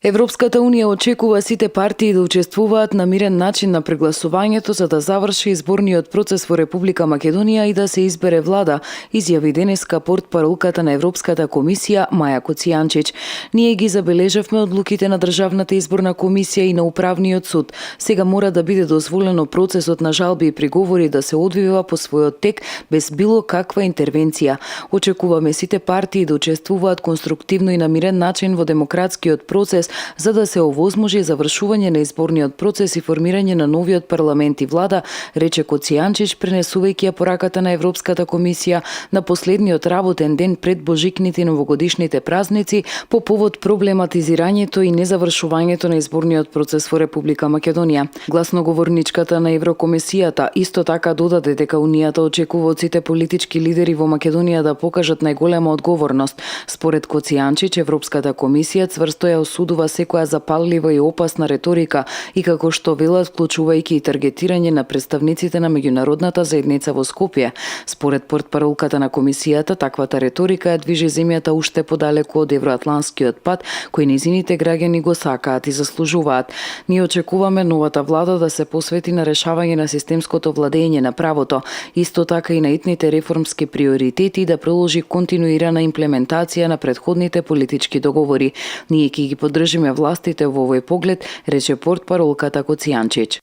Европската унија очекува сите партии да учествуваат на мирен начин на прегласувањето за да заврши изборниот процес во Република Македонија и да се избере влада, изјави денеска портпаролката на Европската комисија Маја Коцијанчич. Ние ги забележавме одлуките на Државната изборна комисија и на Управниот суд. Сега мора да биде дозволено процесот на жалби и приговори да се одвива по својот тек без било каква интервенција. Очекуваме сите партии да учествуваат конструктивно и на мирен начин во демократскиот процес за да се овозможи завршување на изборниот процес и формирање на новиот парламент и влада, рече Коцијанчич, пренесувајќи ја пораката на Европската комисија на последниот работен ден пред божикните и новогодишните празници по повод проблематизирањето и незавршувањето на изборниот процес во Република Македонија. Гласноговорничката на Еврокомисијата исто така додаде дека Унијата очекува од сите политички лидери во Македонија да покажат најголема одговорност. Според Коцијанчич, Европската комисија цврсто ја осудува секоја запаллива и опасна реторика и како што велат вклучувајќи и таргетирање на представниците на меѓународната заедница во Скопје. Според портпаролката на комисијата, таквата реторика ја движи земјата уште подалеку од евроатланскиот пат кој незините граѓани го сакаат и заслужуваат. Ние очекуваме новата влада да се посвети на решавање на системското владење на правото, исто така и на итните реформски приоритети и да приложи континуирана имплементација на претходните политички договори. Ние ќе ги поддржиме властите во овој поглед, рече портпаролката Коцијанчич.